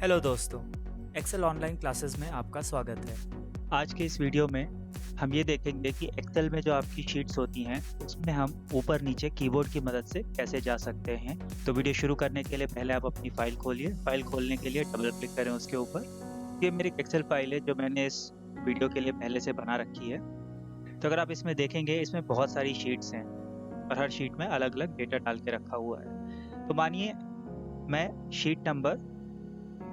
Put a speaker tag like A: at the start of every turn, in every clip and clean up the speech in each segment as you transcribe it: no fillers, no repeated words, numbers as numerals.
A: Hello दोस्तों, Excel online classes में आपका स्वागत है। आज के इस वीडियो में हम ये देखेंगे कि एक्सेल में जो आपकी शीट्स होती हैं उसमें हम ऊपर नीचे कीबोर्ड की मदद से कैसे जा सकते हैं। तो वीडियो शुरू करने के लिए पहले आप अपनी फ़ाइल खोलिए। फ़ाइल खोलने के लिए डबल क्लिक करें उसके ऊपर। ये मेरी एक्सेल फ़ाइल है जो मैंने इस वीडियो के लिए पहले से बना रखी है। तो अगर आप इसमें देखेंगे, इसमें बहुत सारी शीट्स हैं और हर शीट में अलग-अलग डेटा डाल के रखा हुआ है। तो मानिए मैं शीट नंबर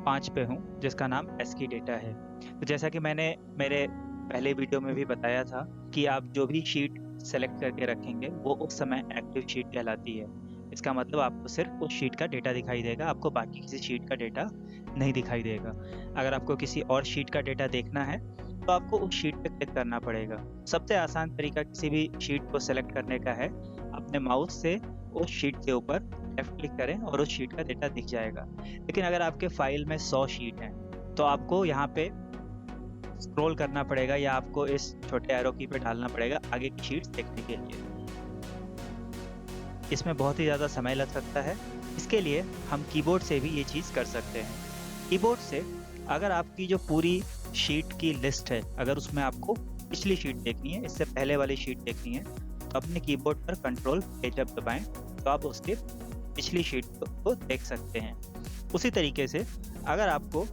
A: 5 पे हूँ, जिसका नाम एस्की डेटा है। तो जैसा कि मैंने मेरे पहले वीडियो में भी बताया था कि आप जो भी शीट सेलेक्ट करके रखेंगे, वो उस समय एक्टिव शीट कहलाती है। इसका मतलब आपको सिर्फ़ उस शीट का डेटा दिखाई देगा, आपको बाकी किसी शीट का डेटा नहीं दिखाई देगा। अगर आपको किसी और शीट का डेटा देखना है, तो आपको उस शीट पे क्लिक करना पड़ेगा। सबसे आसान तरीका किसी भी शीट को सेलेक्ट करने का है, अपने माउस से उस शीट के ऊपर लेफ़्ट क्लिक करें और उस शीट का डेटा दिख जाएगा। लेकिन अगर आपके फ़ाइल में 100 शीट हैं, तो आपको यहाँ पे स्क्रॉल करना पड़ेगा या आपको इस छोटे एरो की पे डालना पड़ेगा आगे की शीट्स देखने के लिए। इसमें बहुत ही ज़्यादा समय लग सकता है। इसके लिए हम कीबोर्ड से भी ये चीज़ कर सकते हैं। कीबोर्ड से अगर आपकी जो पूरी शीट की लिस्ट है, अगर उसमें आपको पिछली शीट देखनी है, इससे पहले वाली शीट देखनी है, तो अपने कीबोर्ड पर कंट्रोल पेज अप दबाएँ, तो आप उसके पिछली शीट को देख सकते हैं। उसी तरीके से अगर आपको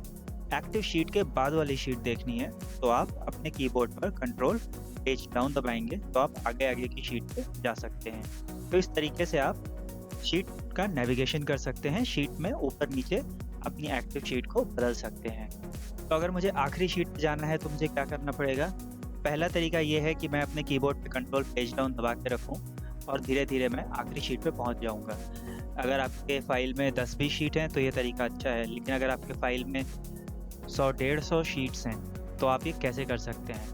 A: एक्टिव शीट के बाद वाली शीट देखनी है, तो आप अपने कीबोर्ड पर कंट्रोल पेज डाउन दबाएंगे, तो आप आगे की शीट पे जा सकते हैं। तो इस तरीके से आप शीट का नेविगेशन कर सकते हैं, शीट में ऊपर नीचे अपनी एक्टिव शीट को बदल सकते हैं। तो अगर मुझे आखिरी शीट पे जाना है, तो मुझे क्या करना पड़ेगा? पहला तरीका ये है कि मैं अपने कीबोर्ड पे कंट्रोल पेज डाउन दबा के रखूँ और धीरे-धीरे मैं आखिरी शीट पे पहुँच जाऊँगा। अगर आपके फ़ाइल में 10 भी शीट हैं, तो ये तरीका अच्छा है, लेकिन अगर आपके फ़ाइल में 100 150 शीट्स हैं, तो आप ये कैसे कर सकते हैं?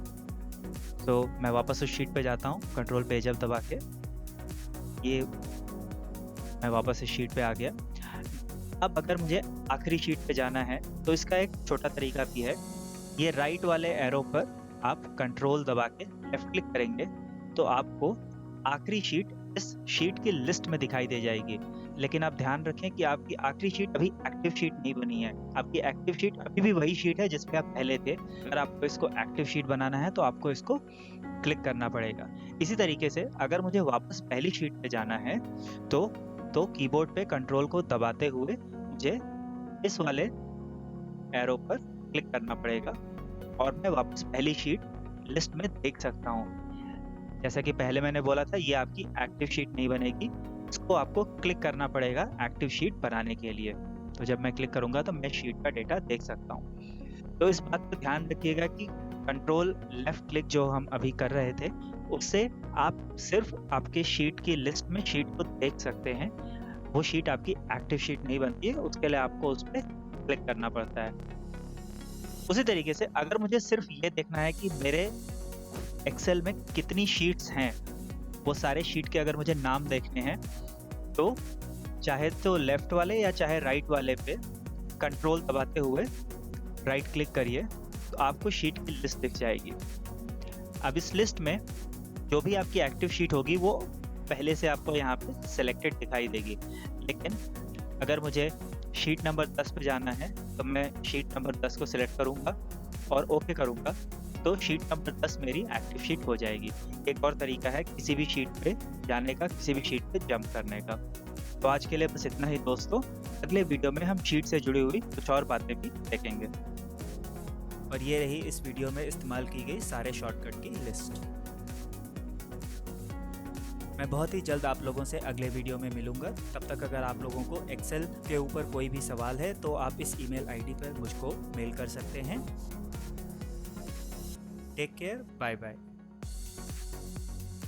A: तो मैं वापस उस शीट पे जाता हूँ, कंट्रोल पेज अप दबा के। ये मैं वापस इस शीट पे आ गया। अब अगर मुझे आखिरी शीट पे जाना है, तो इसका एक छोटा तरीका भी है। ये राइट वाले एरो पर आप कंट्रोल दबा के लेफ़्ट क्लिक करेंगे, तो आपको आखिरी शीट इस शीट की लिस्ट में दिखाई दे जाएगी। लेकिन आप ध्यान रखें कि आपकी आखिरी शीट अभी एक्टिव शीट नहीं बनी है। आपकी एक्टिव शीट अभी भी वही शीट है जिस पे आप पहले थे। अगर आपको इसको एक्टिव शीट बनाना है, तो आपको इसको क्लिक करना पड़ेगा। इसी तरीके से अगर मुझे वापस पहली शीट पे जाना है, तो कीबोर्ड पे कंट्रोल को दबाते हुए मुझे इस वाले एरो पर क्लिक करना पड़ेगा और मैं वापस पहली शीट लिस्ट में देख सकता हूँ। जैसा कि पहले मैंने बोला था, ये आपकी एक्टिव शीट नहीं बनेगी, इसको आपको क्लिक करना पड़ेगा एक्टिव शीट बनाने के लिए। तो जब मैं क्लिक करूँगा, तो मैं शीट का डेटा देख सकता हूँ। तो इस बात पे ध्यान रखिएगा कि कंट्रोल लेफ़्ट क्लिक जो हम अभी कर रहे थे, उससे आप सिर्फ़ आपके शीट की लिस्ट में शीट को देख सकते हैं। वो शीट आपकी एक्टिव शीट नहीं बनती है, उसके लिए आपको उस पे क्लिक करना पड़ता है। उसी तरीके से अगर मुझे सिर्फ़ ये देखना है कि मेरे एक्सेल में कितनी शीट्स हैं, वो सारे शीट के अगर मुझे नाम देखने हैं, तो चाहे तो लेफ़्ट वाले या चाहे राइट वाले पे कंट्रोल दबाते हुए राइट क्लिक करिए, तो आपको शीट की लिस्ट दिख जाएगी। अब इस लिस्ट में जो भी आपकी एक्टिव शीट होगी, वो पहले से आपको यहाँ पे सिलेक्टेड दिखाई देगी। लेकिन अगर मुझे शीट नंबर 10 पे जाना है, तो मैं शीट नंबर 10 को सिलेक्ट करूँगा और ओके करूँगा, तो शीट नंबर 10 मेरी एक्टिव शीट हो जाएगी। एक और तरीका है किसी भी शीट पे जाने का, किसी भी शीट पे जंप करने का। तो आज के लिए बस इतना ही दोस्तों। अगले वीडियो में हम शीट से जुड़ी हुई कुछ और बातें भी देखेंगे। और ये रही इस वीडियो में इस्तेमाल की गई सारे शॉर्टकट की लिस्ट। मैं बहुत ही जल्द आप लोगों से अगले वीडियो में मिलूंगा। तब तक अगर आप लोगों को एक्सेल के ऊपर कोई भी सवाल है, तो आप इस ईमेल आईडी पर मुझको मेल कर सकते हैं। Take care, bye bye.